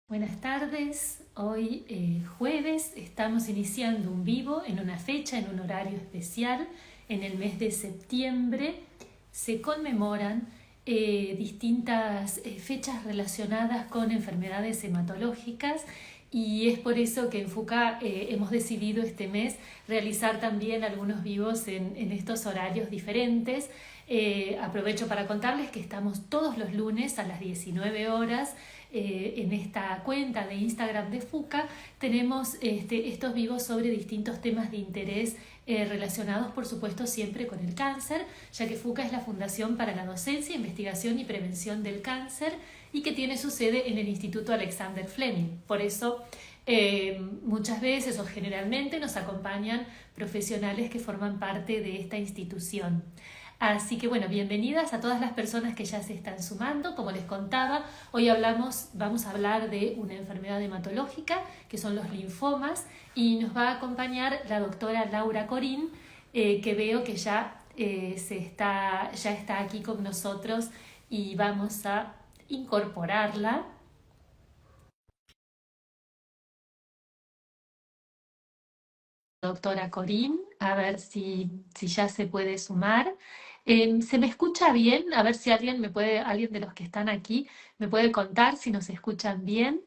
Buenas tardes, hoy jueves estamos iniciando un vivo en una fecha, en un horario especial. En el mes de septiembre se conmemoran distintas fechas relacionadas con enfermedades hematológicas y es por eso que en FUCA hemos decidido este mes realizar también algunos vivos en estos horarios diferentes. Aprovecho para contarles que estamos todos los lunes a las 19 horas en esta cuenta de Instagram de FUCA. Tenemos estos vivos sobre distintos temas de interés relacionados, por supuesto, siempre con el cáncer, ya que FUCA es la Fundación para la Docencia, Investigación y Prevención del Cáncer y que tiene su sede en el Instituto Alexander Fleming. Por eso, muchas veces o generalmente nos acompañan profesionales que forman parte de esta institución. Así que bueno, bienvenidas a todas las personas que ya se están sumando. Como les contaba, hoy vamos a hablar de una enfermedad hematológica, que son los linfomas, y nos va a acompañar la doctora Laura Corín, que veo que ya está aquí con nosotros y vamos a incorporarla. Doctora Corín, a ver si ya se puede sumar. ¿Se me escucha bien? A ver si alguien de los que están aquí me puede contar si nos escuchan bien.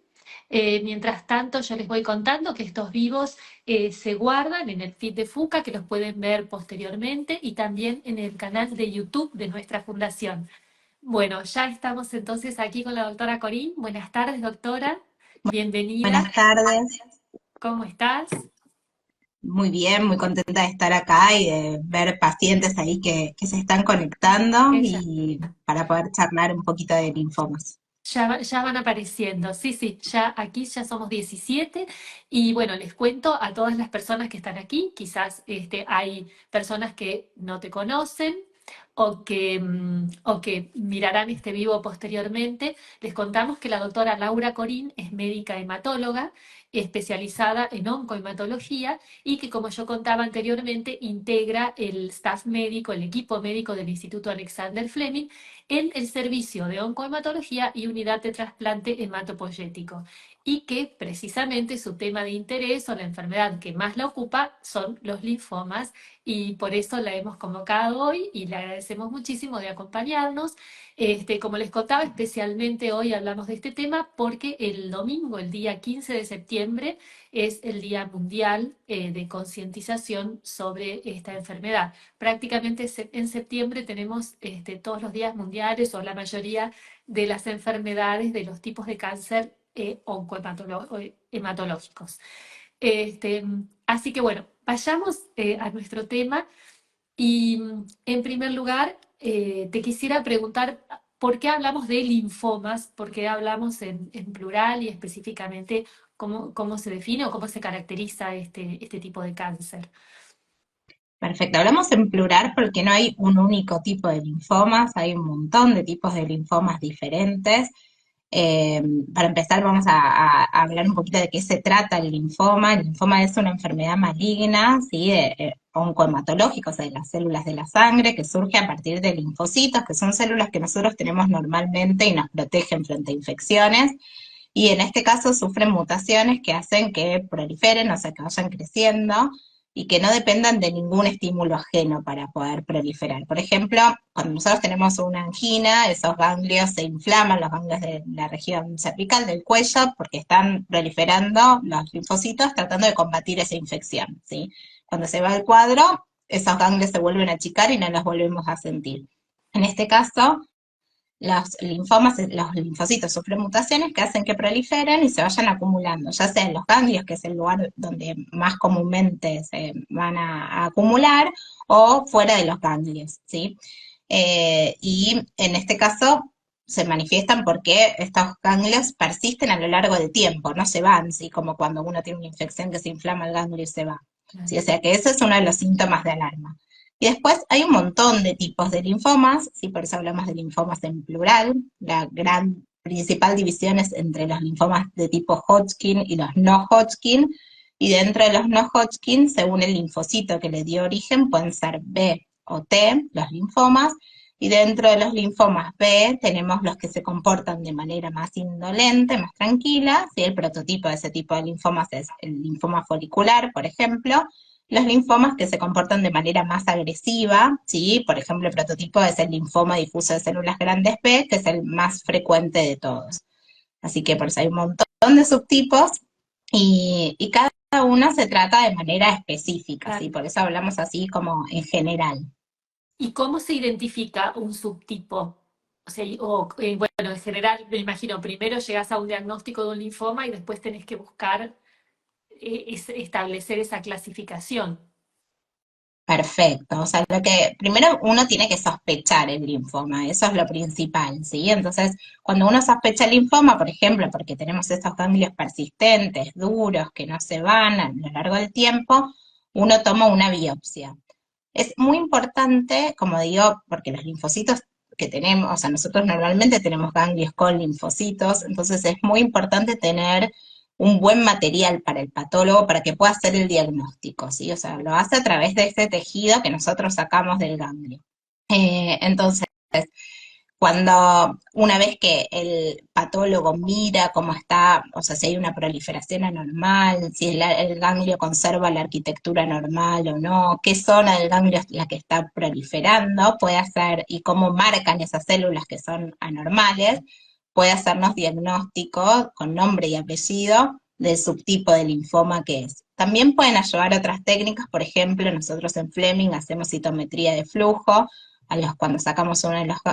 Mientras tanto, yo les voy contando que estos vivos se guardan en el feed de FUCA, que los pueden ver posteriormente, y también en el canal de YouTube de nuestra fundación. Bueno, ya estamos entonces aquí con la doctora Corín. Buenas tardes, doctora. Bienvenida. Buenas tardes, ¿Cómo estás? muy bien, muy contenta de estar acá y de ver pacientes ahí que se están conectando Ella. y para poder charlar un poquito de linfomas. Ya van apareciendo, sí, sí, ya aquí ya somos 17 y bueno, les cuento a todas las personas que están aquí, quizás hay personas que no te conocen o que mirarán este vivo posteriormente. Les contamos que la doctora Laura Corín es médica hematóloga especializada en oncohematología y que, como yo contaba anteriormente, integra el staff médico, el equipo médico del Instituto Alexander Fleming en el servicio de oncohematología y unidad de trasplante hematopoyético, y que precisamente su tema de interés o la enfermedad que más la ocupa son los linfomas, y por eso la hemos convocado hoy y le agradecemos muchísimo de acompañarnos. Como les contaba, especialmente hoy hablamos de este tema porque el domingo, el día 15 de septiembre, es el Día Mundial de Concientización sobre esta enfermedad. Prácticamente en septiembre tenemos todos los días mundiales o la mayoría de las enfermedades de los tipos de cáncer oncohematológicos. Este, Así que bueno, vayamos a nuestro tema y en primer lugar te quisiera preguntar por qué hablamos de linfomas, por qué hablamos en plural y específicamente cómo se define o cómo se caracteriza este tipo de cáncer. Perfecto, hablamos en plural porque no hay un único tipo de linfomas, hay un montón de tipos de linfomas diferentes. Eh, para empezar, vamos a hablar un poquito de qué se trata el linfoma. El linfoma es una enfermedad maligna, ¿sí? Oncohematológica, o sea, de las células de la sangre, que surge a partir de linfocitos, que son células que nosotros tenemos normalmente y nos protegen frente a infecciones. Y en este caso sufren mutaciones que hacen que proliferen, o sea, que vayan creciendo y que no dependan de ningún estímulo ajeno para poder proliferar. Por ejemplo, cuando nosotros tenemos una angina, esos ganglios se inflaman, los ganglios de la región cervical del cuello, porque están proliferando los linfocitos tratando de combatir esa infección, ¿sí? Cuando se va el cuadro, esos ganglios se vuelven a achicar y no los volvemos a sentir. En este caso, los linfomas, los linfocitos sufren mutaciones que hacen que proliferen y se vayan acumulando, ya sea en los ganglios, que es el lugar donde más comúnmente se van a acumular, o fuera de los ganglios, ¿sí? Y en este caso se manifiestan porque estos ganglios persisten a lo largo del tiempo, no se van, ¿sí? Como cuando uno tiene una infección que se inflama el ganglio y se va. ¿Sí? O sea que ese es uno de los síntomas de alarma. Y después hay un montón de tipos de linfomas, ¿sí? Por eso hablamos de linfomas en plural. La gran principal división es entre los linfomas de tipo Hodgkin y los no Hodgkin. Y dentro de los no Hodgkin, según el linfocito que le dio origen, pueden ser B o T, los linfomas. Y dentro de los linfomas B tenemos los que se comportan de manera más indolente, más tranquila, ¿sí? El prototipo de ese tipo de linfomas es el linfoma folicular, por ejemplo. Los linfomas que se comportan de manera más agresiva, ¿sí? Por ejemplo, el prototipo es el linfoma difuso de células grandes B, que es el más frecuente de todos. Así que por eso hay un montón de subtipos y cada uno se trata de manera específica, ¿sí? Claro. Por eso hablamos así como en general. ¿Y cómo se identifica un subtipo? O sea, bueno, en general, me imagino, primero llegas a un diagnóstico de un linfoma y después tenés que buscar establecer esa clasificación. Perfecto, o sea, lo que primero uno tiene que sospechar el linfoma, eso es lo principal, ¿sí? Entonces, cuando uno sospecha el linfoma, por ejemplo, porque tenemos estos ganglios persistentes, duros, que no se van a lo largo del tiempo, uno toma una biopsia. Es muy importante, como digo, porque los linfocitos que tenemos, o sea, nosotros normalmente tenemos ganglios con linfocitos, entonces es muy importante tener un buen material para el patólogo para que pueda hacer el diagnóstico, ¿sí? O sea, lo hace a través de este tejido que nosotros sacamos del ganglio. Entonces, cuando una vez que el patólogo mira cómo está, o sea, si hay una proliferación anormal, si el ganglio conserva la arquitectura normal o no, qué zona del ganglio es la que está proliferando, puede hacer, y cómo marcan esas células que son anormales, puede hacernos diagnóstico con nombre y apellido del subtipo de linfoma que es. También pueden ayudar otras técnicas, por ejemplo, nosotros en Fleming hacemos citometría de flujo, cuando sacamos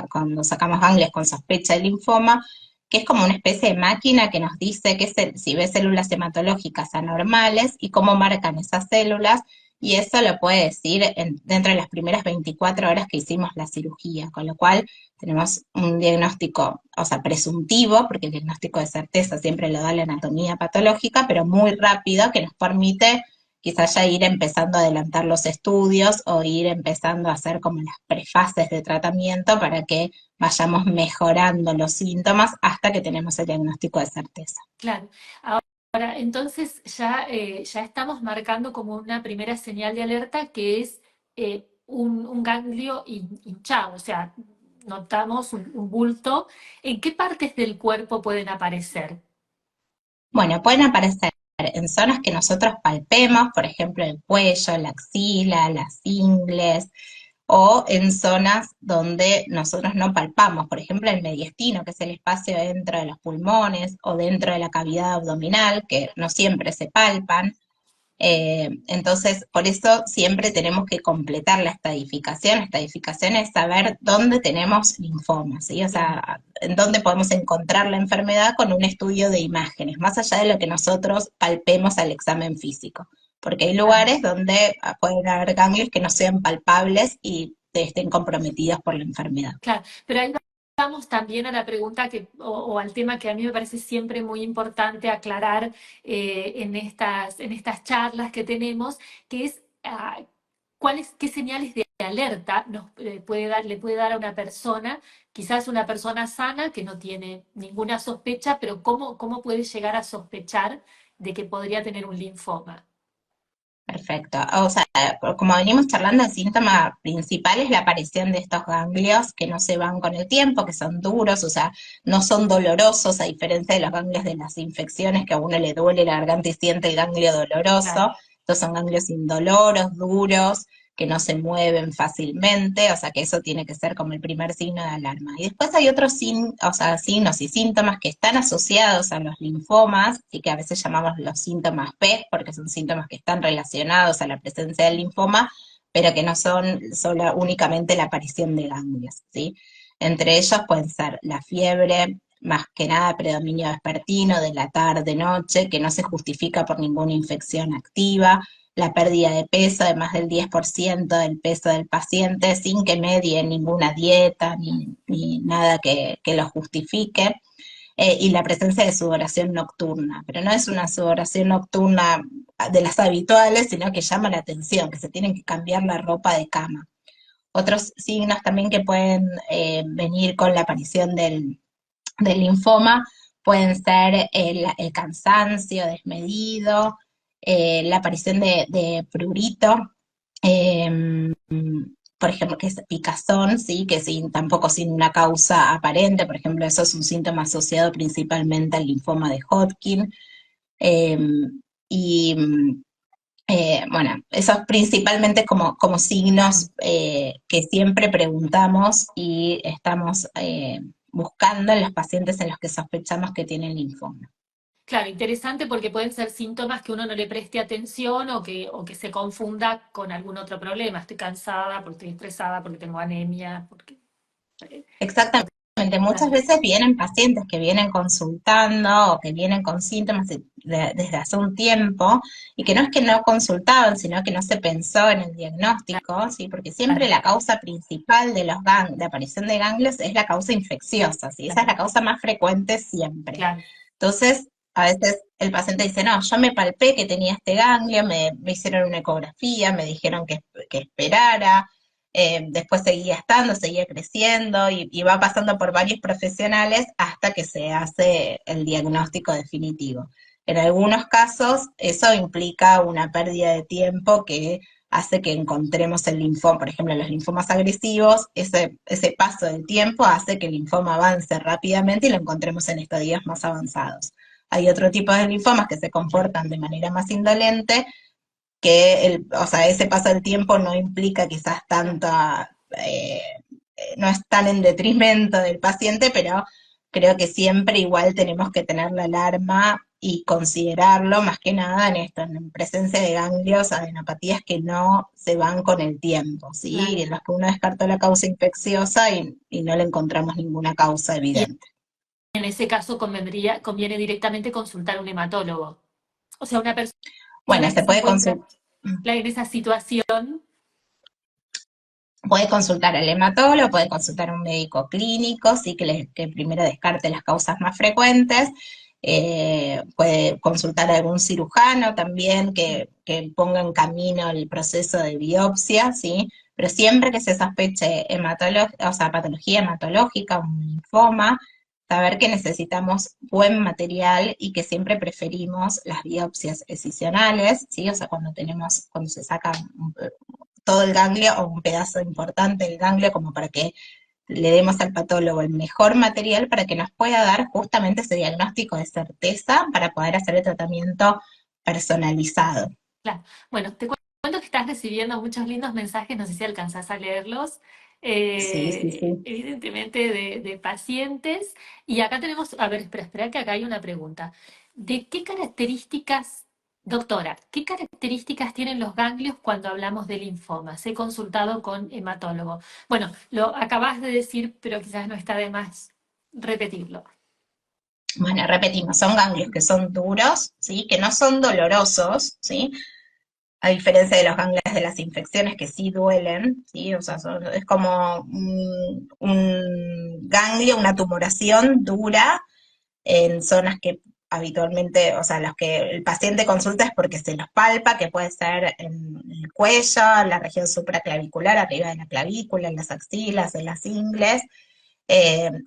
cuando sacamos ganglios con sospecha de linfoma, que es como una especie de máquina que nos dice si ve células hematológicas anormales y cómo marcan esas células, y eso lo puede decir dentro de las primeras 24 horas que hicimos la cirugía, con lo cual tenemos un diagnóstico, o sea, presuntivo, porque el diagnóstico de certeza siempre lo da la anatomía patológica, pero muy rápido, que nos permite quizás ya ir empezando a adelantar los estudios o ir empezando a hacer como las prefases de tratamiento para que vayamos mejorando los síntomas hasta que tenemos el diagnóstico de certeza. Claro. Ahora, entonces ya estamos marcando como una primera señal de alerta que es un ganglio hinchado, o sea, notamos un bulto. ¿En qué partes del cuerpo pueden aparecer? Bueno, pueden aparecer en zonas que nosotros palpemos, por ejemplo, el cuello, la axila, las ingles, o en zonas donde nosotros no palpamos, por ejemplo, el mediastino, que es el espacio dentro de los pulmones, o dentro de la cavidad abdominal, que no siempre se palpan. Entonces, por eso siempre tenemos que completar la estadificación. La estadificación es saber dónde tenemos linfomas, ¿sí? O Bien, sea, en dónde podemos encontrar la enfermedad con un estudio de imágenes, más allá de lo que nosotros palpemos al examen físico. Porque hay claro. lugares donde pueden haber ganglios que no sean palpables y estén comprometidos por la enfermedad. Claro, pero ahí vamos también a la pregunta o al tema que a mí me parece siempre muy importante aclarar en estas charlas que tenemos, que es qué señales de alerta le puede dar a una persona, quizás una persona sana que no tiene ninguna sospecha, pero cómo puede llegar a sospechar de que podría tener un linfoma. Perfecto. O sea, como venimos charlando, el síntoma principal es la aparición de estos ganglios que no se van con el tiempo, que son duros, o sea, no son dolorosos, a diferencia de los ganglios de las infecciones, que a uno le duele la garganta y siente el ganglio Claro. doloroso. Estos son ganglios indoloros, duros, que no se mueven fácilmente, o sea que eso tiene que ser como el primer signo de alarma. Y después hay otros o sea, signos y síntomas que están asociados a los linfomas y que a veces llamamos los síntomas P, porque son síntomas que están relacionados a la presencia del linfoma, pero que no son solo únicamente la aparición de ganglios, ¿sí? Entre ellos pueden ser la fiebre, más que nada predominio vespertino, de la tarde, noche, que no se justifica por ninguna infección activa, la pérdida de peso de más del 10% del peso del paciente sin que medie ninguna dieta ni nada que lo justifique, y la presencia de sudoración nocturna, pero no es una sudoración nocturna de las habituales, sino que llama la atención, que se tienen que cambiar la ropa de cama. Otros signos también que pueden venir con la aparición del linfoma pueden ser el cansancio desmedido, la aparición de prurito, eh, por ejemplo, que es picazón, ¿sí? Que tampoco sin una causa aparente, por ejemplo, eso es un síntoma asociado principalmente al linfoma de Hodgkin. Eh, y bueno, esos principalmente como signos que siempre preguntamos y estamos buscando en los pacientes en los que sospechamos que tienen linfoma. Claro, interesante porque pueden ser síntomas que uno no le preste atención o que se confunda con algún otro problema. Estoy cansada, porque estoy estresada, porque tengo anemia, porque... eh, Exactamente. Muchas claro, veces vienen pacientes que vienen consultando o que vienen con síntomas desde hace un tiempo y que no es que no consultaban, sino que no se pensó en el diagnóstico, ¿sí? Porque siempre claro, la causa principal de de aparición de ganglios es la causa infecciosa, ¿sí? Esa es claro, la causa más frecuente siempre. claro. Entonces, a veces el paciente dice, no, yo me palpé que tenía este ganglio, me hicieron una ecografía, me dijeron que esperara, después seguía estando, seguía creciendo y va pasando por varios profesionales hasta que se hace el diagnóstico definitivo. En algunos casos eso implica una pérdida de tiempo que hace que encontremos el linfoma, por ejemplo, los linfomas agresivos, ese paso del tiempo hace que el linfoma avance rápidamente y lo encontremos en estadios más avanzados. Hay otro tipo de linfomas que se comportan de manera más indolente, que o sea, ese paso del tiempo no implica quizás tanta, no es tan en detrimento del paciente, pero creo que siempre igual tenemos que tener la alarma y considerarlo más que nada en esto, en presencia de ganglios, adenopatías que no se van con el tiempo, ¿sí? Claro. En los que uno descartó la causa infecciosa y no le encontramos ninguna causa Y evidente. en ese caso conviene directamente consultar a un hematólogo. O sea, una Bueno, persona que se se puede encuentra consultar. en esa situación, Puede consultar al hematólogo, puede consultar a un médico clínico, sí, que primero descarte las causas más frecuentes, puede consultar a algún cirujano también que ponga en camino el proceso de biopsia, ¿sí? Pero siempre que se sospeche o sea, patología hematológica, un linfoma, saber que necesitamos buen material y que siempre preferimos las biopsias excisionales, ¿sí? O sea, cuando se saca todo el ganglio o un pedazo importante del ganglio como para que le demos al patólogo el mejor material para que nos pueda dar justamente ese diagnóstico de certeza para poder hacer el tratamiento personalizado. claro. Bueno, te cuento que estás recibiendo muchos lindos mensajes, no sé si alcanzás a leerlos, Sí, sí, sí. evidentemente de pacientes. Y acá tenemos, a ver, espera, que acá hay una pregunta. ¿De qué características, doctora, qué características tienen los ganglios cuando hablamos de linfomas? He consultado con hematólogo. Bueno, lo acabas de decir, pero quizás no está de más repetirlo. Bueno, repetimos, son ganglios que son duros, ¿sí? Que no son dolorosos, ¿sí? A diferencia de los ganglios de las infecciones que sí duelen, ¿sí? O sea, es como un ganglio, una tumoración dura en zonas que habitualmente, o sea, los que el paciente consulta es porque se los palpa, que puede ser en el cuello, en la región supraclavicular, arriba de la clavícula, en las axilas, en las ingles,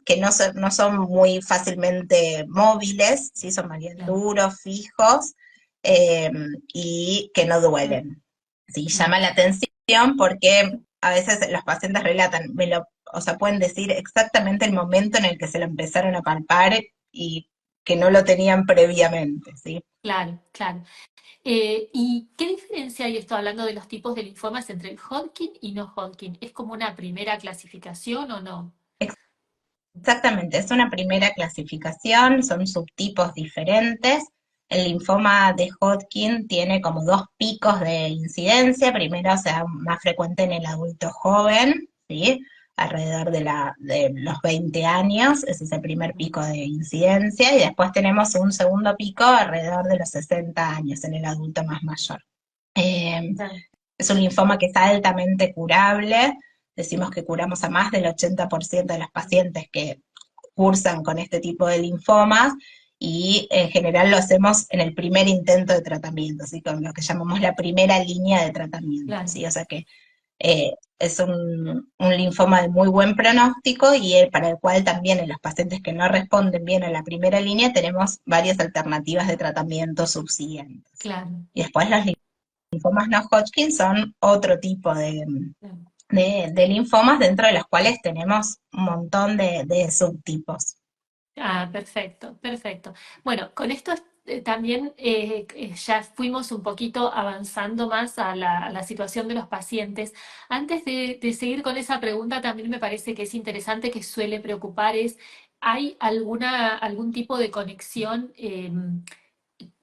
que no son muy fácilmente móviles, ¿sí? Son más bien Claro, duros, fijos, eh, y que no duelen. ¿Sí? claro. Llama la atención porque a veces los pacientes relatan, o sea, pueden decir exactamente el momento en el que se lo empezaron a palpar y que no lo tenían previamente, ¿sí? Claro, claro. ¿Y qué diferencia hay esto hablando de los tipos de linfomas entre el Hodgkin y no Hodgkin? ¿Es como una primera clasificación o no? Exactamente, es una primera clasificación, son subtipos diferentes. El linfoma de Hodgkin tiene como dos picos de incidencia. Primero, o sea, más frecuente en el adulto joven, ¿sí? Alrededor de los 20 años, ese es el primer pico de incidencia, y después tenemos un segundo pico alrededor de los 60 años en el adulto más mayor. Eh, Claro, es un linfoma que es altamente curable, decimos que curamos a más del 80% de los pacientes que cursan con este tipo de linfomas y en general lo hacemos en el primer intento de tratamiento, ¿sí? Con lo que llamamos la primera línea de tratamiento, claro, ¿sí? O sea que es un linfoma de muy buen pronóstico y para el cual también en los pacientes que no responden bien a la primera línea tenemos varias alternativas de tratamiento subsiguientes. claro, Y después los linfomas no Hodgkin son otro tipo claro. de linfomas, dentro de los cuales tenemos un montón de subtipos. Ah, perfecto, perfecto. Bueno, con esto también ya fuimos un poquito avanzando más a la situación de los pacientes. Antes de seguir con esa pregunta, también me parece que es interesante, que suele preocupar, es, ¿hay algún tipo de conexión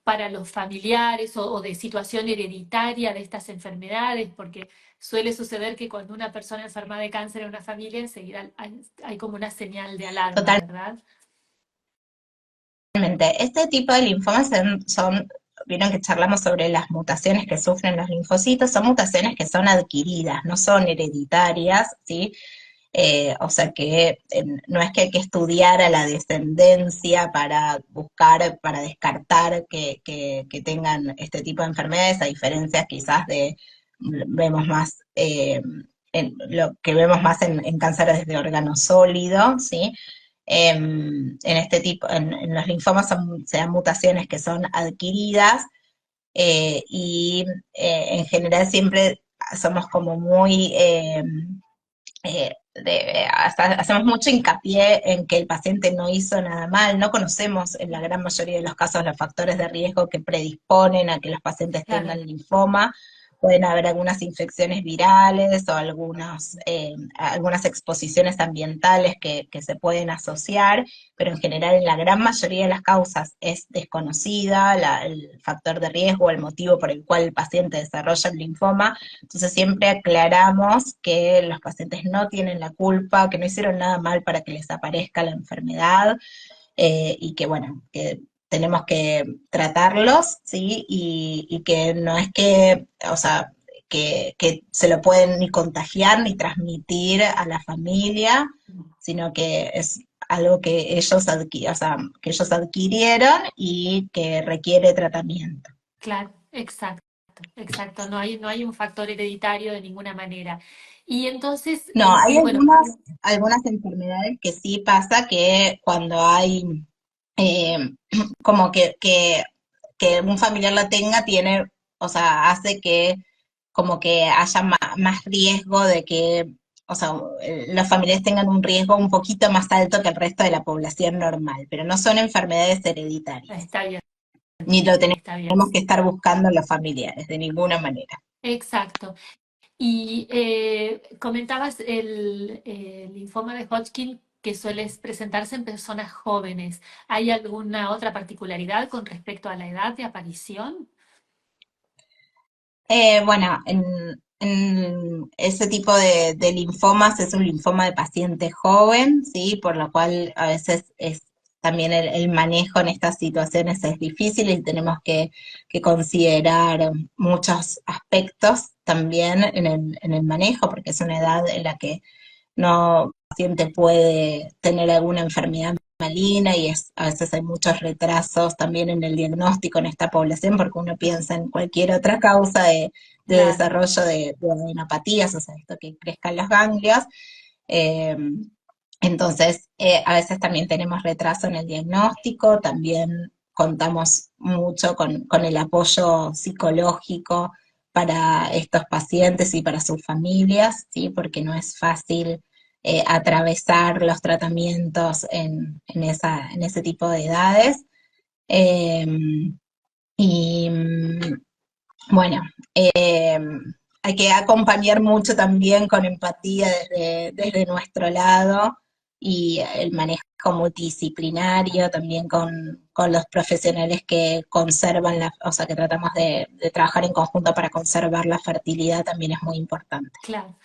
para los familiares o de situación hereditaria de estas enfermedades? Porque suele suceder que cuando una persona enferma de cáncer en una familia, enseguida hay como una señal de alarma, ¿verdad? Totalmente. Este tipo de linfomas vieron que charlamos sobre las mutaciones que sufren los linfocitos, son mutaciones que son adquiridas, no son hereditarias, ¿sí? O sea que no es que hay que estudiar a la descendencia para buscar, para descartar que tengan este tipo de enfermedades, a diferencia quizás vemos más, lo que vemos más en cánceres de órgano sólido, ¿sí? En este tipo, en los linfomas se dan mutaciones que son adquiridas, y en general siempre somos como muy hacemos mucho hincapié en que el paciente no hizo nada mal, no conocemos en la gran mayoría de los casos los factores de riesgo que predisponen a que los pacientes Claro. tengan linfoma. Pueden haber algunas infecciones virales o algunas exposiciones ambientales que se pueden asociar, pero en general en la gran mayoría de las causas es desconocida el factor de riesgo, el motivo por el cual el paciente desarrolla el linfoma. Entonces siempre aclaramos que los pacientes no tienen la culpa, que no hicieron nada mal para que les aparezca la enfermedad, y que bueno, que tenemos que tratarlos, ¿sí? Y que no es que, o sea, que se lo pueden ni contagiar ni transmitir a la familia, sino que es algo que o sea, que ellos adquirieron y que requiere tratamiento. Claro, exacto, exacto. No hay un factor hereditario de ninguna manera. Y entonces, No, hay bueno, algunas enfermedades que sí pasa que cuando hay eh, como que un familiar la tenga, tiene, o sea, hace que como que haya más riesgo de que, o sea, los familiares tengan un riesgo un poquito más alto que el resto de la población normal, pero no son enfermedades hereditarias, está bien, ni lo está bien. tenemos que estar buscando los familiares, de ninguna manera. Exacto. Y comentabas el linfoma de Hodgkin que suele presentarse en personas jóvenes. ¿Hay alguna otra particularidad con respecto a la edad de aparición? Bueno, en ese tipo de linfomas es un linfoma de paciente joven, ¿sí? Por lo cual a veces también el manejo en estas situaciones es difícil y tenemos que considerar muchos aspectos también en el manejo, porque es una edad en la que no el paciente puede tener alguna enfermedad maligna y a veces hay muchos retrasos también en el diagnóstico en esta población porque uno piensa en cualquier otra causa de Claro, desarrollo de adenopatías, o sea, esto que crezcan los ganglios. Eh, entonces, a veces también tenemos retraso en el diagnóstico, también contamos mucho con el apoyo psicológico para estos pacientes y para sus familias, ¿sí? Porque no es fácil atravesar los tratamientos en ese tipo de edades. Eh, y bueno, hay que acompañar mucho también con empatía desde nuestro lado y el manejo multidisciplinario también con los profesionales que conservan o sea, que tratamos de trabajar en conjunto para conservar la fertilidad también es muy importante. claro.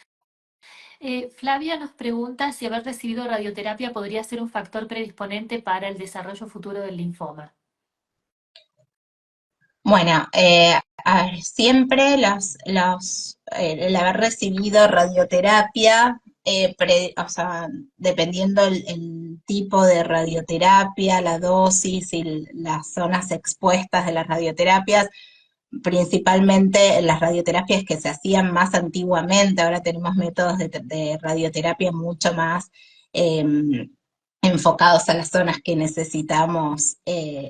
Flavia nos pregunta si haber recibido radioterapia podría ser un factor predisponente para el desarrollo futuro del linfoma. Bueno, a ver, siempre el haber recibido radioterapia, o sea, dependiendo el tipo de radioterapia, la dosis y las zonas expuestas de las radioterapias, principalmente las radioterapias que se hacían más antiguamente, ahora tenemos métodos de radioterapia mucho más enfocados a las zonas que necesitamos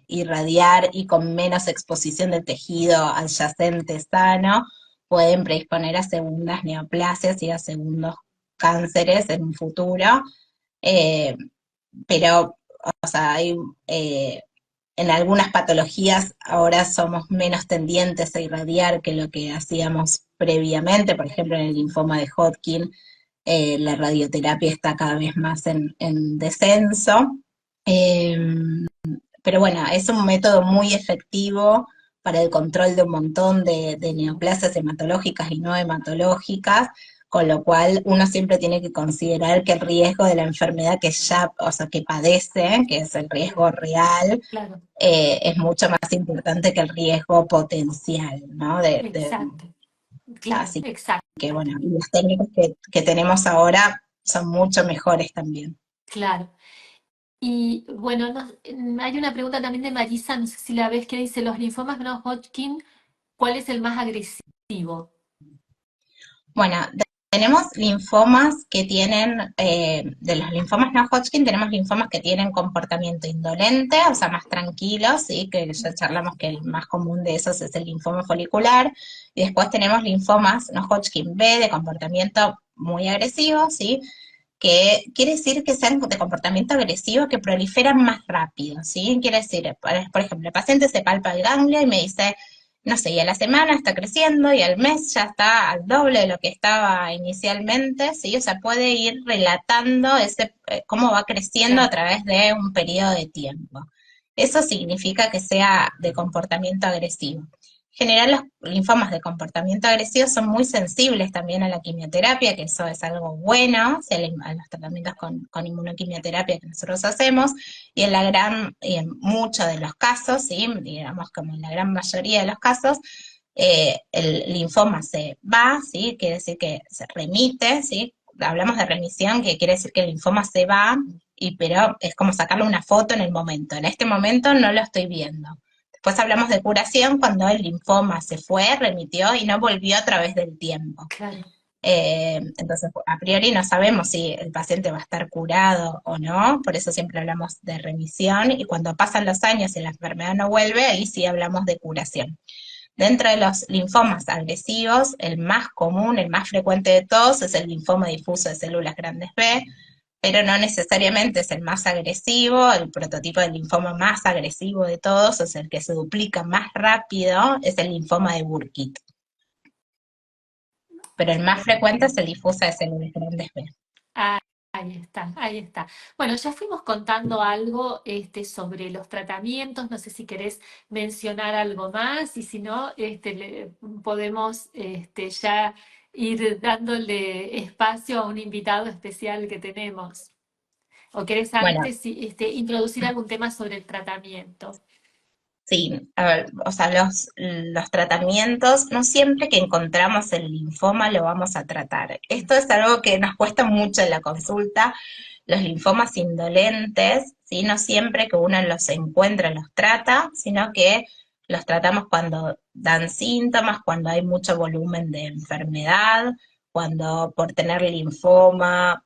irradiar y con menos exposición del tejido adyacente sano, pueden predisponer a segundas neoplasias y a segundos cánceres en un futuro. Eh, pero, o sea, en algunas patologías ahora somos menos tendientes a irradiar que lo que hacíamos previamente, por ejemplo, en el linfoma de Hodgkin, la radioterapia está cada vez más en descenso. Eh, pero bueno, es un método muy efectivo para el control de un montón de neoplasias hematológicas y no hematológicas, con lo cual uno siempre tiene que considerar que el riesgo de la enfermedad que ya, o sea, que padece, que es el riesgo real, Claro, es mucho más importante que el riesgo potencial, ¿no? exacto, claro, Así exacto. que bueno, y las técnicas que tenemos ahora son mucho mejores también. Claro. Y bueno, hay una pregunta también de Marisa, no sé si la ves, que dice, los linfomas no Hodgkin, ¿cuál es el más agresivo? Bueno, tenemos linfomas que tienen, de los linfomas no Hodgkin, tenemos linfomas que tienen comportamiento indolente, o sea, más tranquilos, ¿sí? Que ya charlamos que el más común de esos es el linfoma folicular, y después tenemos linfomas no Hodgkin B de comportamiento muy agresivo, ¿sí? Que quiere decir que sean de comportamiento agresivo que proliferan más rápido, ¿sí? Quiere decir, por ejemplo, el paciente se palpa el ganglio y me dice, no sé, y a la semana está creciendo y al mes ya está al doble de lo que estaba inicialmente, ¿sí? O sea, puede ir relatando cómo va creciendo a Claro, través de un periodo de tiempo. Eso significa que sea de comportamiento agresivo. En general, los linfomas de comportamiento agresivo son muy sensibles también a la quimioterapia, que eso es algo bueno, ¿sí? A los tratamientos con inmunoquimioterapia que nosotros hacemos, y en muchos de los casos, ¿sí? Digamos como en la gran mayoría de los casos, el linfoma se va, ¿sí? Quiere decir que se remite, ¿sí? Hablamos de remisión, que quiere decir que el linfoma se va, pero es como sacarle una foto en el momento. En este momento no lo estoy viendo. Después hablamos de curación cuando el linfoma se fue, remitió y no volvió a través del tiempo. claro, Entonces, a priori no sabemos si el paciente va a estar curado o no, por eso siempre hablamos de remisión y cuando pasan los años y la enfermedad no vuelve, ahí sí hablamos de curación. Dentro de los linfomas agresivos, el más común, el más frecuente de todos es el linfoma difuso de células grandes B, pero no necesariamente es el más agresivo. El prototipo del linfoma más agresivo de todos, es el que se duplica más rápido, es el linfoma de Burkitt. Pero el más frecuente es el difuso de células grandes B. ah, ahí está, ahí está. Bueno, ya fuimos contando algo sobre los tratamientos, no sé si querés mencionar algo más y si no, podemos ya ir dándole espacio a un invitado especial que tenemos. ¿O querés Bueno, antes introducir algún tema sobre el tratamiento? sí, a ver, o sea, los tratamientos, no siempre que encontramos el linfoma lo vamos a tratar. Esto es algo que nos cuesta mucho en la consulta. Los linfomas indolentes, ¿sí? No siempre que uno los encuentra los trata, sino que los tratamos cuando dan síntomas, cuando hay mucho volumen de enfermedad, cuando por tener linfoma,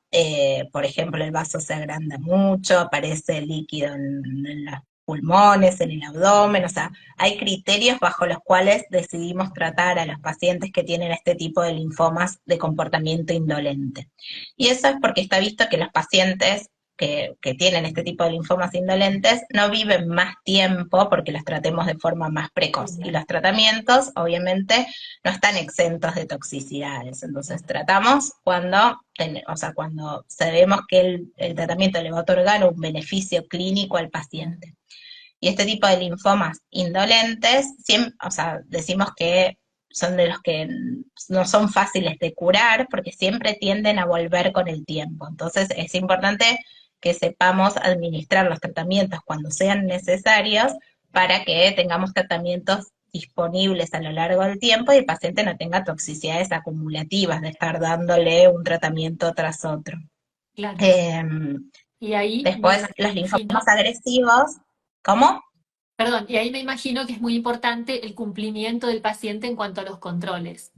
por ejemplo, el vaso se agranda mucho, aparece líquido en los pulmones, en el abdomen, o sea, hay criterios bajo los cuales decidimos tratar a los pacientes que tienen este tipo de linfomas de comportamiento indolente. Y eso es porque está visto que los pacientes que tienen este tipo de linfomas indolentes no viven más tiempo porque los tratemos de forma más precoz. Y los tratamientos, obviamente, no están exentos de toxicidades. Entonces, tratamos cuando sabemos que el tratamiento le va a otorgar un beneficio clínico al paciente. Y este tipo de linfomas indolentes, siempre, o sea, decimos que son de los que no son fáciles de curar porque siempre tienden a volver con el tiempo. Entonces es importante que sepamos administrar los tratamientos cuando sean necesarios para que tengamos tratamientos disponibles a lo largo del tiempo y el paciente no tenga toxicidades acumulativas de estar dándole un tratamiento tras otro. Claro. Eh, Y ahí me Después, los linfomas imagino, agresivos, ¿cómo? perdón, y ahí me imagino que es muy importante el cumplimiento del paciente en cuanto a los controles.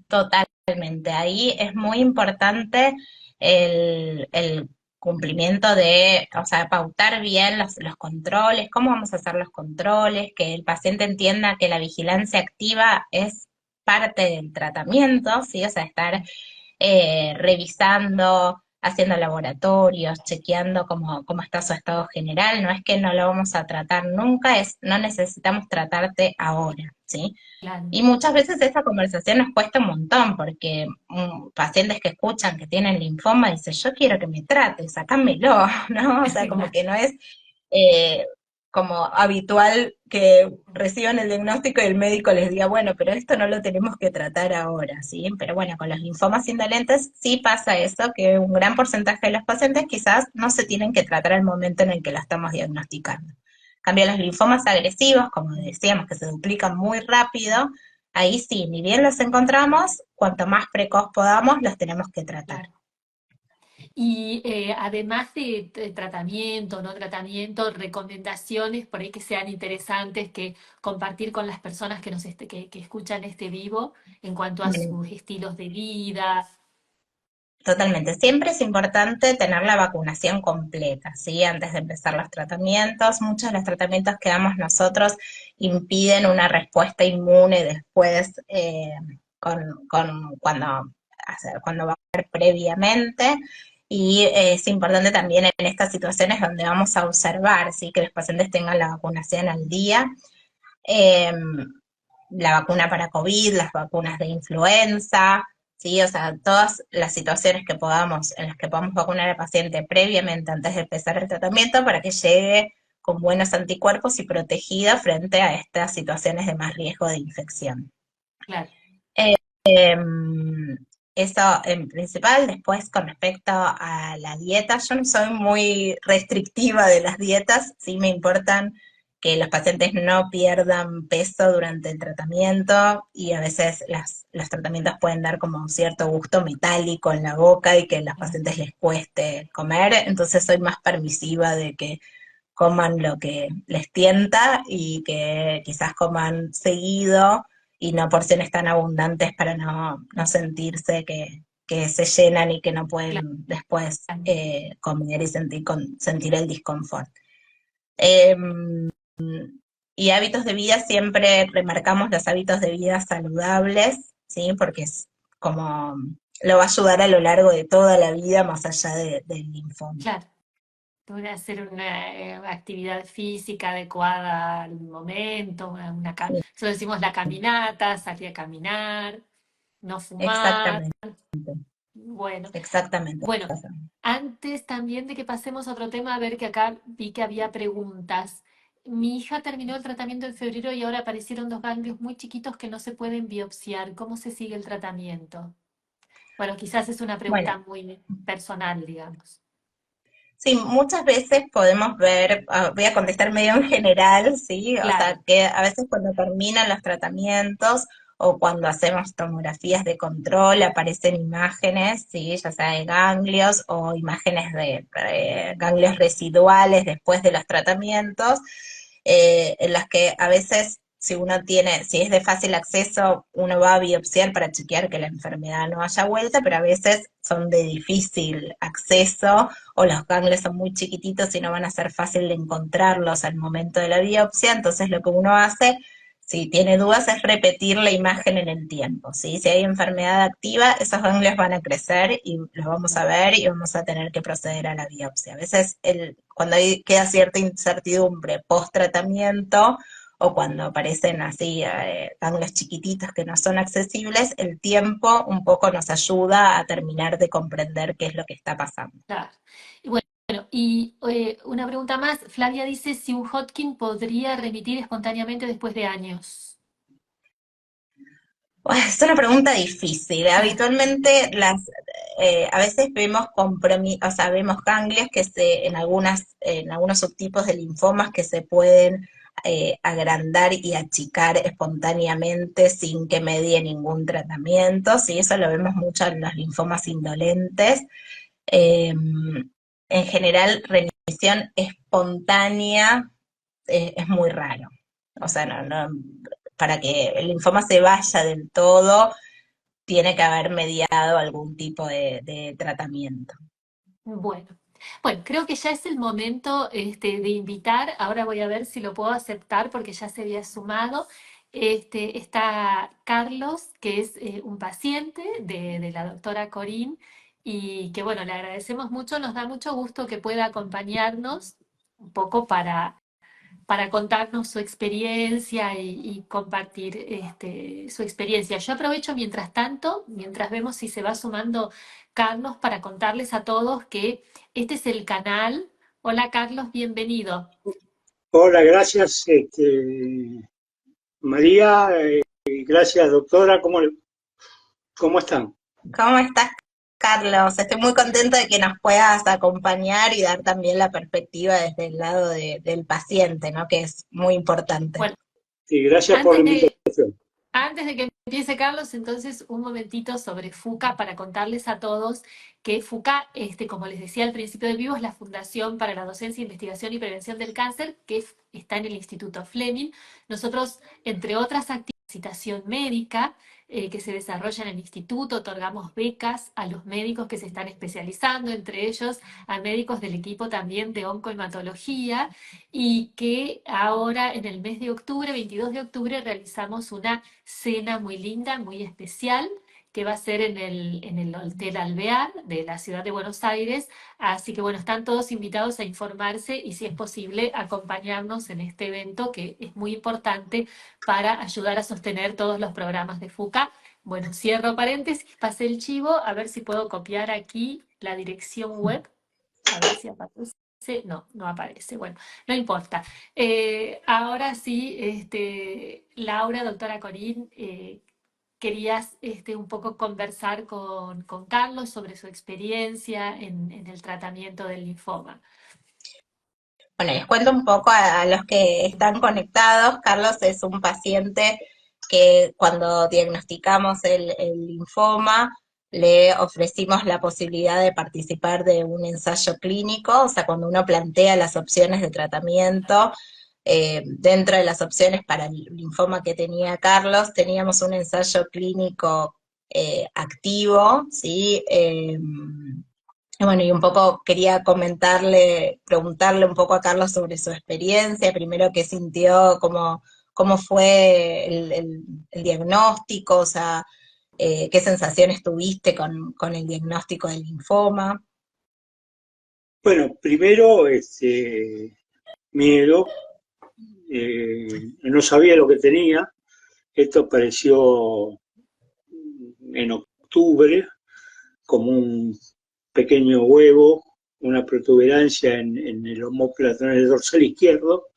Totalmente. Ahí es muy importante el cumplimiento de, o sea, pautar bien los controles, cómo vamos a hacer los controles, que el paciente entienda que la vigilancia activa es parte del tratamiento, ¿sí? O sea, estar revisando, haciendo laboratorios, chequeando cómo está su estado general. No es que no lo vamos a tratar nunca, es no necesitamos tratarte ahora, ¿sí? Claro, Y muchas veces esa conversación nos cuesta un montón porque pacientes que escuchan que tienen linfoma dicen, yo quiero que me trates, sacámelo, ¿no? O sea, como claro, que no es eh, como habitual que reciban el diagnóstico y el médico les diga, bueno, pero esto no lo tenemos que tratar ahora, ¿sí? Pero bueno, con los linfomas indolentes sí pasa eso, que un gran porcentaje de los pacientes quizás no se tienen que tratar al momento en el que la estamos diagnosticando. En cambio, los linfomas agresivos, como decíamos, que se duplican muy rápido, ahí sí, ni bien los encontramos, cuanto más precoz podamos, los tenemos que tratar. claro. Y además de tratamiento, no tratamiento, recomendaciones por ahí que sean interesantes que compartir con las personas que que escuchan este vivo en cuanto a Bueno, sus estilos de vida. totalmente. Siempre es importante tener la vacunación completa, ¿sí? Antes de empezar los tratamientos. Muchos de los tratamientos que damos nosotros impiden una respuesta inmune después cuando va a haber previamente. Y es importante también en estas situaciones donde vamos a observar, ¿sí? Que los pacientes tengan la vacunación al día. Eh, la vacuna para COVID, las vacunas de influenza, ¿sí? O sea, todas las situaciones que podamos, en las que podamos vacunar al paciente previamente antes de empezar el tratamiento para que llegue con buenos anticuerpos y protegida frente a estas situaciones de más riesgo de infección. Claro, Eso en principal. Después, con respecto a la dieta, yo no soy muy restrictiva de las dietas, sí me importan que los pacientes no pierdan peso durante el tratamiento y a veces los tratamientos pueden dar como un cierto gusto metálico en la boca y que a los claro, pacientes les cueste comer, entonces soy más permisiva de que coman lo que les tienta y que quizás coman seguido y no porciones tan abundantes para no sentirse que se llenan y que no claro. pueden después comer y sentir el disconfort. Eh, y hábitos de vida, siempre remarcamos los hábitos de vida saludables, ¿sí? Porque es como lo va a ayudar a lo largo de toda la vida más allá del linfoma. Claro. Puede hacer una actividad física adecuada al momento, nosotros decimos la caminata, salir a caminar, no fumar. Exactamente, Bueno, exactamente. bueno, antes también de que pasemos a otro tema, a ver que acá vi que había preguntas. Mi hija terminó el tratamiento en febrero y ahora aparecieron dos ganglios muy chiquitos que no se pueden biopsiar. ¿Cómo se sigue el tratamiento? Bueno, quizás es una Bueno, pregunta muy personal, digamos. sí, muchas veces podemos ver, voy a contestar medio en general, sí, o Claro, sea, que a veces cuando terminan los tratamientos o cuando hacemos tomografías de control aparecen imágenes, sí, ya sea de ganglios o imágenes de ganglios residuales después de los tratamientos, en las que a veces si es de fácil acceso, uno va a biopsiar para chequear que la enfermedad no haya vuelta, pero a veces son de difícil acceso o los ganglios son muy chiquititos y no van a ser fácil de encontrarlos al momento de la biopsia, entonces lo que uno hace, si tiene dudas, es repetir la imagen en el tiempo, ¿sí? Si hay enfermedad activa, esos ganglios van a crecer y los vamos a ver y vamos a tener que proceder a la biopsia. A veces cuando queda cierta incertidumbre post tratamiento o cuando aparecen así ganglios chiquititos que no son accesibles, el tiempo un poco nos ayuda a terminar de comprender qué es lo que está pasando. claro. Y bueno, y una pregunta más. Flavia dice si un Hodgkin podría remitir espontáneamente después de años. Bueno, es una pregunta difícil. Habitualmente a veces o sea, vemos ganglios en algunos subtipos de linfomas que se pueden agrandar y achicar espontáneamente sin que medie ningún tratamiento. Sí, eso lo vemos mucho en los linfomas indolentes. Eh, en general, remisión espontánea es muy raro. O sea, para que el linfoma se vaya del todo, tiene que haber mediado algún tipo de tratamiento. Bueno, bueno, creo que ya es el momento de invitar. Ahora voy a ver si lo puedo aceptar porque ya se había sumado. Está Carlos, que es un paciente de la doctora Corín, y que bueno, le agradecemos mucho, nos da mucho gusto que pueda acompañarnos un poco para contarnos su experiencia y compartir su experiencia. Yo aprovecho mientras tanto, mientras vemos si se va sumando Carlos, para contarles a todos que este es el canal. Hola Carlos, bienvenido. Hola, gracias, María, gracias, doctora, ¿cómo están? ¿Cómo estás, Carlos? Estoy muy contenta de que nos puedas acompañar y dar también la perspectiva desde el lado del paciente, ¿no? Que es muy importante. Bueno, Y gracias por la antes de, invitación. Antes de que empiece Carlos, entonces un momentito sobre FUCA para contarles a todos que FUCA, como les decía al principio del vivo, es la Fundación para la Docencia, Investigación y Prevención del Cáncer, que está en el Instituto Fleming. Nosotros, entre otras actividades, capacitación médica que se desarrolla en el instituto, otorgamos becas a los médicos que se están especializando, entre ellos a médicos del equipo también de oncohematología, y que ahora en el mes de octubre, 22 de octubre, realizamos una cena muy linda, muy especial, que va a ser en el Hotel Alvear de la ciudad de Buenos Aires. Así que bueno, están todos invitados a informarse y si es posible acompañarnos en este evento que es muy importante para ayudar a sostener todos los programas de FUCA. Bueno, cierro paréntesis, pasé el chivo, a ver si puedo copiar aquí la dirección web, a ver si aparece. No, no aparece. Bueno, no importa. Ahora sí, Laura, doctora Corín, querías un poco conversar con Carlos sobre su experiencia en el tratamiento del linfoma. Bueno, les cuento un poco a los que están conectados. Carlos es un paciente que cuando diagnosticamos el linfoma le ofrecimos la posibilidad de participar de un ensayo clínico, o sea, cuando uno plantea las opciones de tratamiento, dentro de las opciones para el linfoma que tenía Carlos, teníamos un ensayo clínico activo, ¿sí? Y bueno, y un poco quería preguntarle un poco a Carlos sobre su experiencia, primero qué sintió, cómo fue el diagnóstico, o sea, qué sensaciones tuviste con el diagnóstico del linfoma. Bueno, primero, miedo, no sabía lo que tenía, esto apareció en octubre como un pequeño huevo, una protuberancia en el omóplato, en el dorsal izquierdo.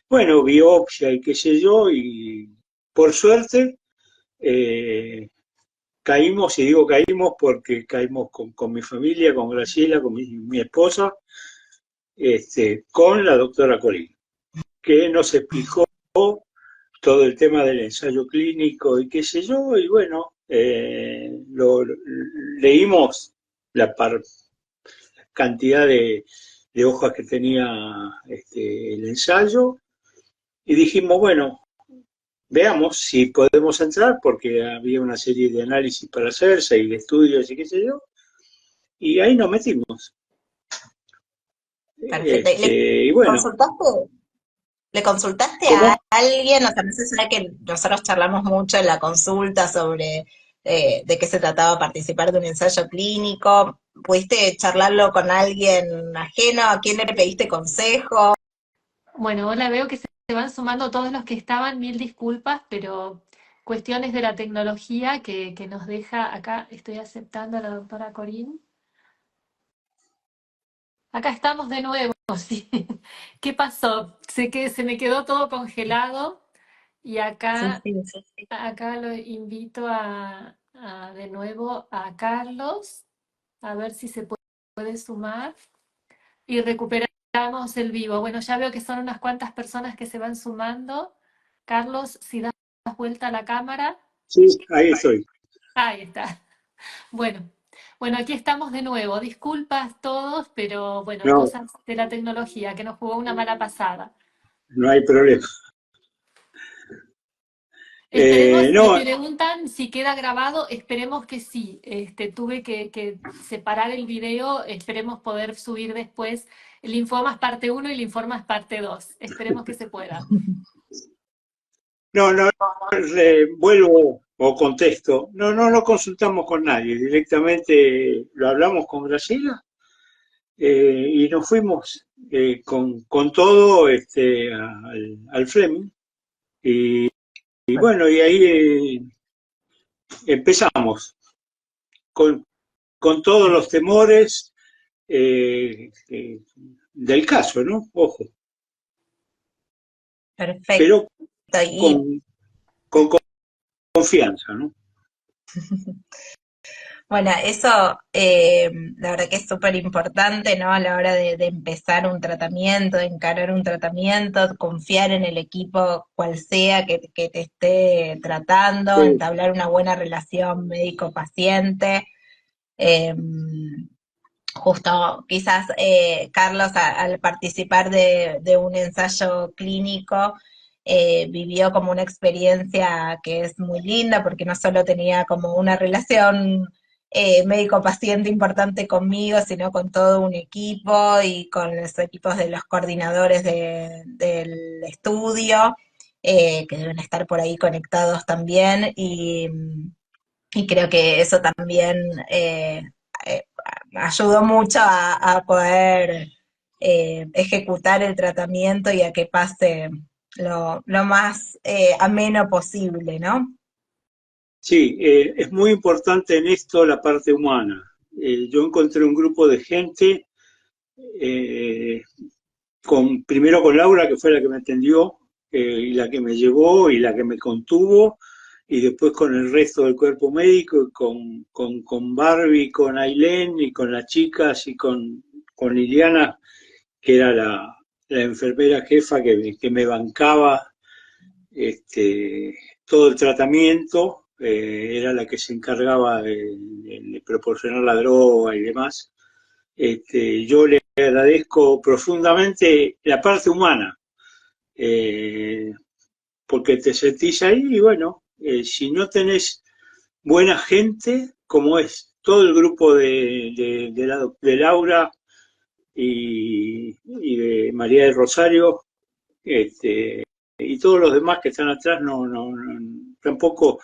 Bueno, biopsia y qué sé yo, y por suerte caímos, y digo caímos porque caímos con mi familia, con Graciela, con mi esposa, con la doctora Colín, que nos explicó todo el tema del ensayo clínico y qué sé yo, y bueno, leímos la cantidad de hojas que tenía el ensayo y dijimos, bueno, veamos si podemos entrar, porque había una serie de análisis para hacerse y de estudios y qué sé yo, y ahí nos metimos. Perfecto. ¿Y Y bueno, consultaste, le consultaste a ¿cómo? alguien? O sea, no sé si sabe que nosotros charlamos mucho en la consulta sobre de qué se trataba participar de un ensayo clínico. ¿Pudiste charlarlo con alguien ajeno? ¿A quién le pediste consejo? Bueno, hola, veo que se van sumando todos los que estaban, mil disculpas, pero cuestiones de la tecnología que nos deja acá. Estoy aceptando a la doctora Corín. Acá estamos de nuevo, sí. ¿Qué pasó? Sé que se me quedó todo congelado y Sí, acá, sí, sí. acá lo invito de nuevo a Carlos, a ver si se puede sumar y recuperamos el vivo. Bueno, ya veo que son unas cuantas personas que se van sumando. Carlos, si das vuelta a la cámara, Sí, ahí estoy. ahí está. Bueno, bueno, aquí estamos de nuevo. Disculpas todos, pero bueno, No, cosas de la tecnología que nos jugó una mala pasada. no hay problema. Esperemos, me No, preguntan si queda grabado, esperemos que sí. Tuve que separar el video, esperemos poder subir después el Infomas parte uno y el Infomas parte 2. Esperemos que se pueda. No, no, vuelvo o contesto. No, no, no consultamos con nadie. Directamente lo hablamos con Graciela y nos fuimos con todo al Fleming. Y bueno, y ahí empezamos con, con todos los temores del caso, ¿no? Ojo, Perfecto. pero Y con confianza, ¿no? bueno, eso la verdad que es súper importante, ¿no? A la hora de empezar un tratamiento, de encarar un tratamiento, confiar en el equipo cual sea que te esté tratando, Sí, entablar una buena relación médico-paciente. Eh, Justo quizás Carlos al participar de un ensayo clínico vivió como una experiencia que es muy linda porque no solo tenía como una relación médico-paciente importante conmigo, sino con todo un equipo y con los equipos de los coordinadores del estudio, que deben estar por ahí conectados también y creo que eso también eh, ayudó mucho a poder ejecutar el tratamiento y a que pase lo más ameno posible, ¿no? sí, es muy importante en esto la parte humana. Yo encontré un grupo de gente, eh, primero con Laura, que fue la que me atendió, y la que me llevó y la que me contuvo, y después con el resto del cuerpo médico, y con Barbie, con Ailén, y con las chicas, y con Liliana, que era la enfermera jefa que me bancaba todo el tratamiento, era la que se encargaba de proporcionar la droga y demás. Yo le agradezco profundamente la parte humana, eh, porque te sentís ahí y bueno, si no tenés buena gente, como es todo el grupo de Laura y de María del Rosario, y todos los demás que están atrás, tampoco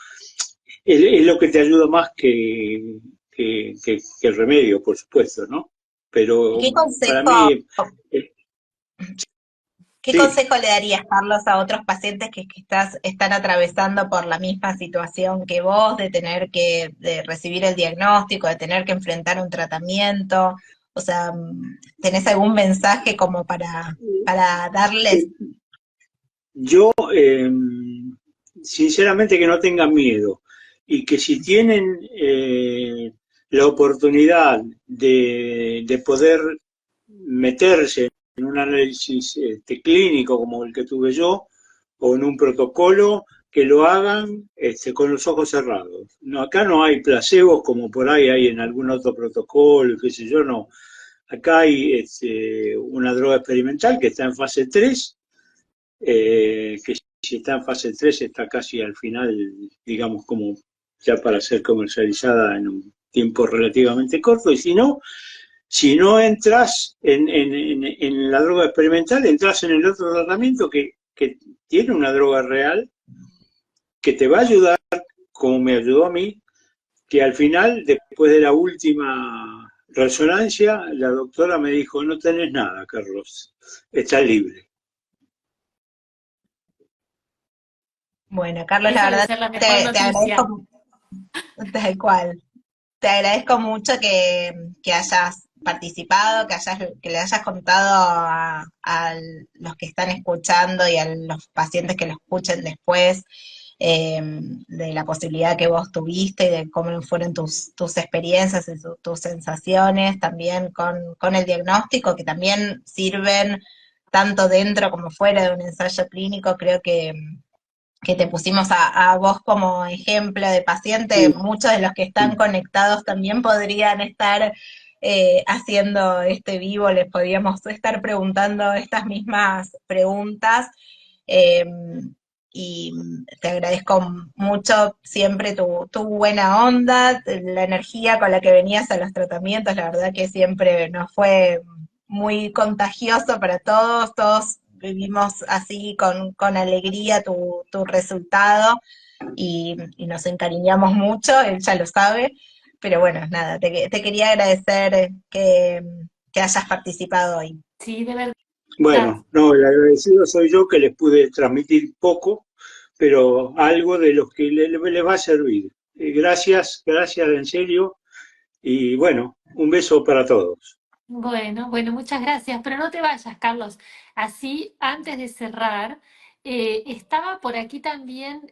es lo que te ayuda más que el remedio, por supuesto, ¿no? ¿Y Pero qué para consejo, mí, eh, qué sí, consejo le darías, Carlos, a otros pacientes están atravesando por la misma situación que vos, de tener que de recibir el diagnóstico, de tener que enfrentar un tratamiento? O sea, ¿tenés algún mensaje como para darles? yo, sinceramente, que no tengan miedo y que si tienen la oportunidad de poder meterse en un análisis clínico como el que tuve yo o en un protocolo, que lo hagan con los ojos cerrados. No, acá no hay placebos como por ahí hay en algún otro protocolo, qué sé yo, no. Acá hay una droga experimental que está en fase 3, que si está en fase 3 está casi al final, digamos, como ya para ser comercializada en un tiempo relativamente corto, y si no entras en la droga experimental, entras en el otro tratamiento que tiene una droga real, que te va a ayudar, como me ayudó a mí, que al final, después de la última resonancia, la doctora me dijo, no tenés nada, Carlos, estás libre. Bueno, Carlos, la Esa debe verdad ser la mejor te noticia. agradezco tal cual. Te agradezco mucho que hayas participado, que le hayas contado a los que están escuchando y a los pacientes que lo escuchen después de la posibilidad que vos tuviste y de cómo fueron tus experiencias y tus sensaciones también con el diagnóstico, que también sirven tanto dentro como fuera de un ensayo clínico. Creo que te pusimos a vos como ejemplo de paciente, Sí, muchos de los que están conectados también podrían estar haciendo este vivo, les podríamos estar preguntando estas mismas preguntas. eh, y te agradezco mucho siempre tu buena onda, la energía con la que venías a los tratamientos, la verdad que siempre nos fue muy contagioso para todos vivimos así con alegría tu resultado y nos encariñamos mucho, él ya lo sabe, pero bueno, nada, te quería agradecer que hayas participado hoy. Sí, de verdad. Bueno, no, el agradecido soy yo que les pude transmitir poco, pero algo de lo que les va a servir. Gracias, gracias en serio, y bueno, un beso para todos. Bueno, bueno, muchas gracias. Pero no te vayas, Carlos. Así, antes de cerrar, estaba por aquí también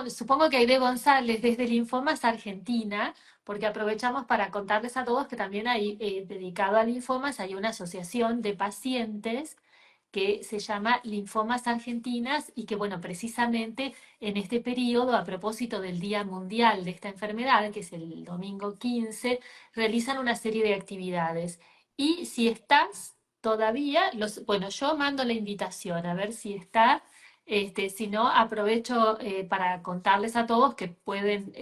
supongo que Aide González desde Linfomas Argentina, porque aprovechamos para contarles a todos que también hay, dedicado a linfomas, hay una asociación de pacientes que se llama Linfomas Argentinas y que, bueno, precisamente en este periodo, a propósito del Día Mundial de esta enfermedad, que es el domingo 15, realizan una serie de actividades. Y si estás todavía, bueno, yo mando la invitación a ver si está. Si no, aprovecho, para contarles a todos que pueden,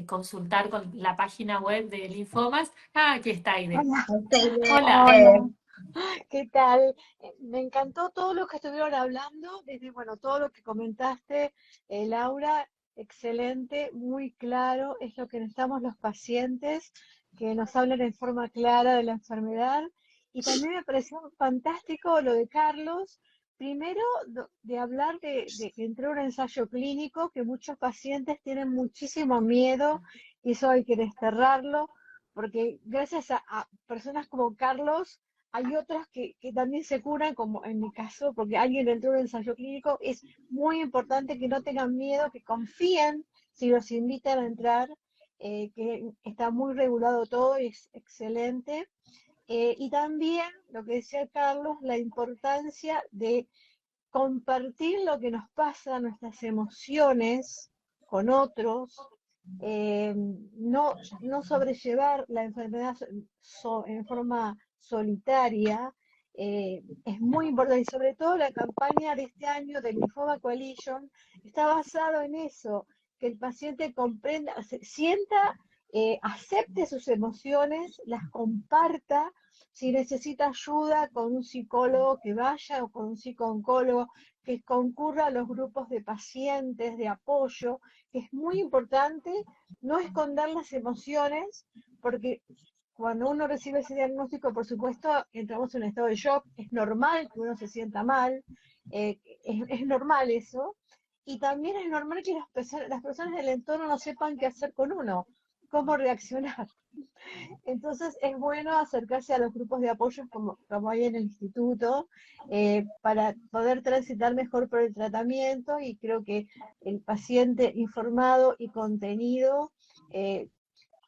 consultar con la página web de Linfomas. Ah, aquí está Aide. Hola, Hola. hola, ¿qué tal? Me encantó todo lo que estuvieron hablando, desde, bueno, todo lo que comentaste, Laura, excelente, muy claro, es lo que necesitamos los pacientes, que nos hablen en forma clara de la enfermedad. Y también me pareció fantástico lo de Carlos, primero de hablar de que entró un ensayo clínico, que muchos pacientes tienen muchísimo miedo y eso hay que desterrarlo porque gracias a personas como Carlos, hay otras que también se curan, como en mi caso, porque alguien entró en un ensayo clínico. Es muy importante que no tengan miedo, que confíen si los invitan a entrar, que está muy regulado todo y es excelente. Y también, lo que decía Carlos, la importancia de compartir lo que nos pasa, nuestras emociones con otros, no sobrellevar la enfermedad en forma solitaria, es muy importante. Y sobre todo la campaña de este año del Lymphoma Coalition está basado en eso, que el paciente comprenda, sienta, acepte sus emociones, las comparta. Si necesita ayuda con un psicólogo, que vaya, o con un psicooncólogo, que concurra a los grupos de pacientes de apoyo, que es muy importante no esconder las emociones, porque cuando uno recibe ese diagnóstico, por supuesto, entramos en un estado de shock, es normal que uno se sienta mal, es normal eso, y también es normal que las personas del entorno no sepan qué hacer con uno, cómo reaccionar. Entonces es bueno acercarse a los grupos de apoyo como hay en el instituto, para poder transitar mejor por el tratamiento, y creo que el paciente informado y contenido, eh,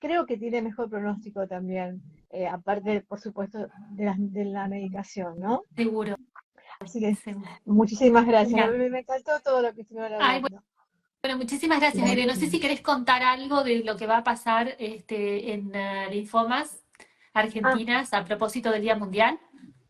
creo que tiene mejor pronóstico también, aparte, por supuesto, de la medicación, ¿no? Seguro, Así que seguro. muchísimas gracias. Genial. Me encantó todo lo que estuvieron Ay, hablando. bueno, muchísimas gracias, Aide. No sé si querés contar algo de lo que va a pasar, en Linfomas Ah, Argentinas a propósito del Día Mundial.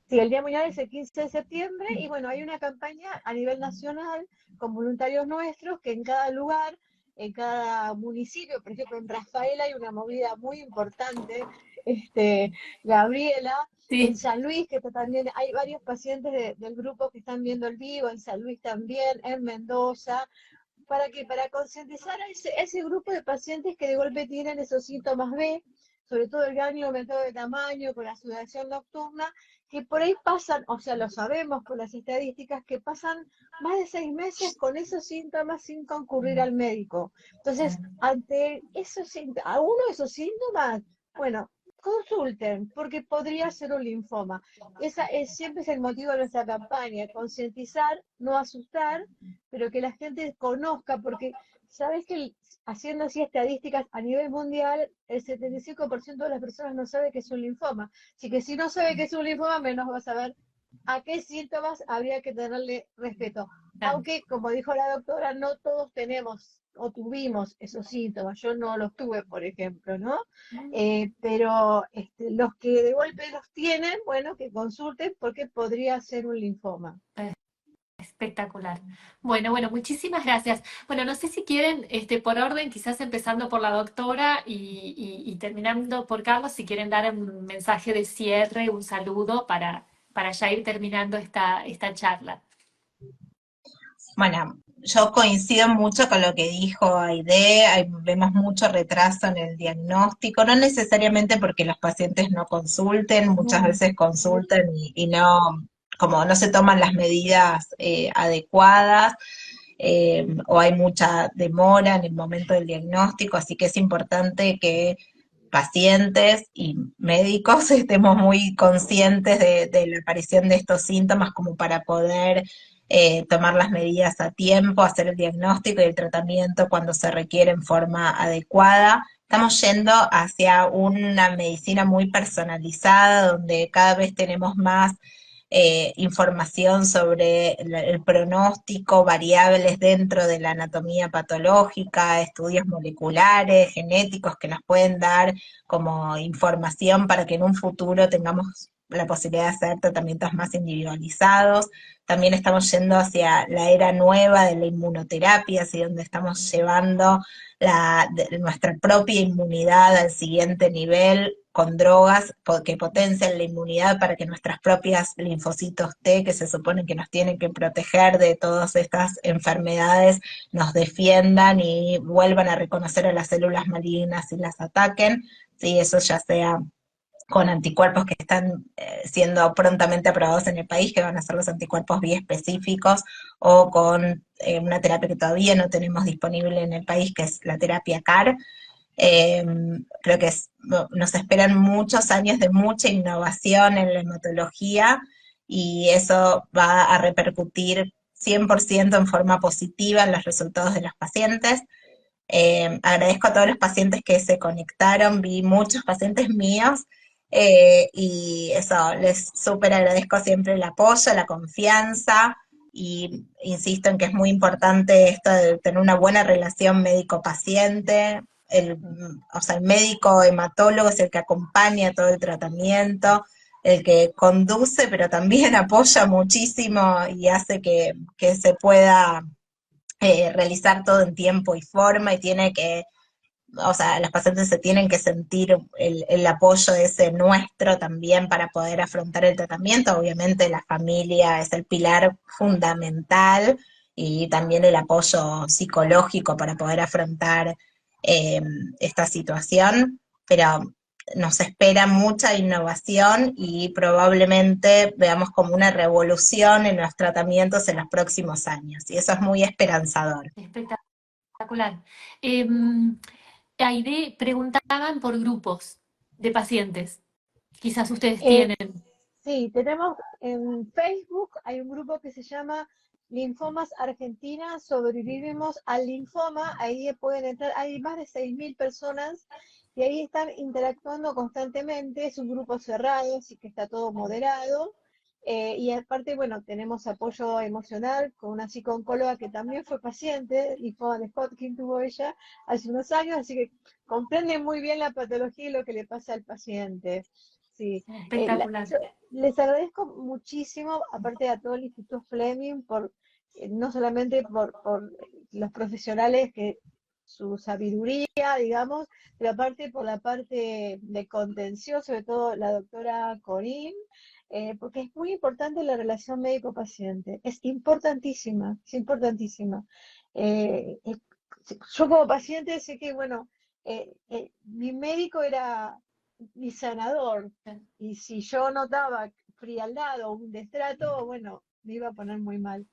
sí, el Día Mundial es el 15 de septiembre y bueno, hay una campaña a nivel nacional con voluntarios nuestros que en cada lugar, en cada municipio, por ejemplo en Rafaela hay una movida muy importante, este, Gabriela, en Sí. San Luis, que también hay varios pacientes del grupo que están viendo el vivo, en San Luis también, en Mendoza. ¿Para qué? Para concientizar a ese grupo de pacientes que de golpe tienen esos síntomas B, sobre todo el ganglio aumentado de tamaño con la sudoración nocturna, que por ahí pasan, o sea, lo sabemos por las estadísticas, que pasan más de 6 meses con esos síntomas sin concurrir al médico. Entonces, ante a uno de esos síntomas, bueno, consulten, porque podría ser un linfoma. Siempre es el motivo de nuestra campaña, concientizar, no asustar, pero que la gente conozca, porque sabes que haciendo así estadísticas a nivel mundial, el 75% de las personas no sabe que es un linfoma. Así que si no sabe que es un linfoma, menos va a saber a qué síntomas habría que tenerle respeto. Claro. Aunque, como dijo la doctora, no todos tenemos o tuvimos esos síntomas. Yo no los tuve, por ejemplo, ¿no? Pero los que de golpe los tienen, bueno, que consulten porque podría ser un linfoma. Espectacular. Bueno, bueno, muchísimas gracias. Bueno, no sé si quieren, por orden, quizás empezando por la doctora y terminando por Carlos, si quieren dar un mensaje de cierre, un saludo para ya ir terminando esta charla. Bueno, yo coincido mucho con lo que dijo Aide, vemos mucho retraso en el diagnóstico, no necesariamente porque los pacientes no consulten, muchas veces consultan y no, como no se toman las medidas adecuadas, o hay mucha demora en el momento del diagnóstico, así que es importante que pacientes y médicos estemos muy conscientes de la aparición de estos síntomas como para poder tomar las medidas a tiempo, hacer el diagnóstico y el tratamiento cuando se requiere en forma adecuada. Estamos yendo hacia una medicina muy personalizada, donde cada vez tenemos más información sobre el pronóstico, variables dentro de la anatomía patológica, estudios moleculares, genéticos que nos pueden dar como información para que en un futuro tengamos la posibilidad de hacer tratamientos más individualizados. También estamos yendo hacia la era nueva de la inmunoterapia, así donde estamos llevando nuestra propia inmunidad al siguiente nivel con drogas que potencian la inmunidad para que nuestras propias linfocitos T, que se supone que nos tienen que proteger de todas estas enfermedades, nos defiendan y vuelvan a reconocer a las células malignas y las ataquen, ¿sí? Eso ya sea con anticuerpos que están siendo prontamente aprobados en el país, que van a ser los anticuerpos biespecíficos, o con una terapia que todavía no tenemos disponible en el país, que es la terapia CAR. Creo que nos esperan muchos años de mucha innovación en la hematología y eso va a repercutir 100% en forma positiva en los resultados de los pacientes. Agradezco a todos los pacientes que se conectaron, vi muchos pacientes míos y eso, les súper agradezco siempre el apoyo, la confianza y insisto en que es muy importante esto de tener una buena relación médico-paciente. O sea, el médico hematólogo es el que acompaña todo el tratamiento, el que conduce, pero también apoya muchísimo y hace que se pueda realizar todo en tiempo y forma y tiene que, o sea, los pacientes se tienen que sentir el apoyo ese nuestro también para poder afrontar el tratamiento. Obviamente la familia es el pilar fundamental y también el apoyo psicológico para poder afrontar esta situación, pero nos espera mucha innovación y probablemente veamos como una revolución en los tratamientos en los próximos años, y eso es muy esperanzador. Espectacular. Aide, preguntaban por grupos de pacientes. Quizás ustedes Eh, tienen. sí, tenemos en Facebook, hay un grupo que se llama Linfomas Argentina, sobrevivimos al linfoma, ahí pueden entrar, hay más de 6.000 personas y ahí están interactuando constantemente, es un grupo cerrado, así que está todo moderado. Y aparte, bueno, tenemos apoyo emocional con una psicooncóloga que también fue paciente, linfoma de Hodgkin tuvo ella hace unos años, así que comprende muy bien la patología y lo que le pasa al paciente. Sí, Espectacular. yo les agradezco muchísimo, aparte a todo el Instituto Fleming, por no solamente por los profesionales que su sabiduría, digamos, pero aparte por la parte de contención, sobre todo la doctora Corín, porque es muy importante la relación médico-paciente, es importantísima, es importantísima. Eh, eh, yo como paciente sé que, bueno, mi médico era mi sanador, y si yo notaba frialdad o un destrato, bueno, me iba a poner muy mal.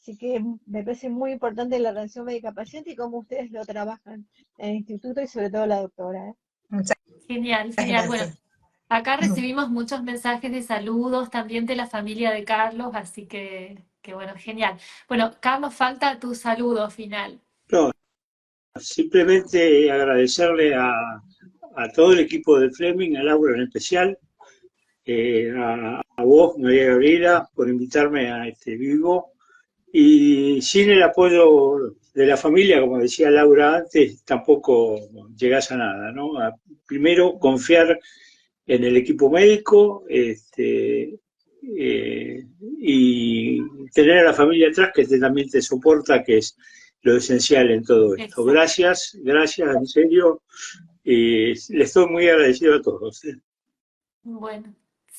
Así que me parece muy importante la relación médica-paciente y cómo ustedes lo trabajan en el instituto y sobre todo la doctora, ¿eh? Muchas Genial, genial. Bueno, gracias. acá recibimos muchos mensajes de saludos también de la familia de Carlos, así que bueno, genial. Bueno, Carlos, falta tu saludo final. No, simplemente agradecerle a todo el equipo de Fleming, a Laura en especial, a vos, María Gabriela, por invitarme a este vivo. Y sin el apoyo de la familia, como decía Laura antes, tampoco llegás a nada, ¿no? Primero, confiar en el equipo médico, y tener a la familia atrás que también te soporta, que es lo esencial en todo esto. Exacto. Gracias, gracias, en serio, y les estoy muy agradecido a todos. Bueno,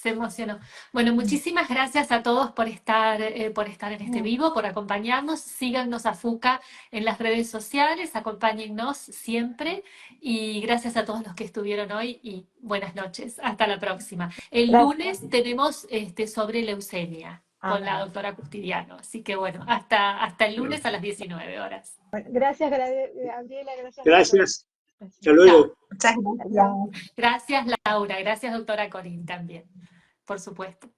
Se emocionó. Bueno, muchísimas gracias a todos por estar en este vivo, por acompañarnos. Síganos a FUCA en las redes sociales, acompáñennos siempre y gracias a todos los que estuvieron hoy y buenas noches. Hasta la próxima. El Gracias. lunes tenemos sobre leucemia con la doctora Custidiano. Así que bueno, hasta el lunes a las 19 horas. Bueno, gracias, Gabriela, gracias, doctora. Gracias. Gracias. Hasta luego. Muchas gracias. Gracias, Laura. Gracias, doctora Corín, también, por supuesto.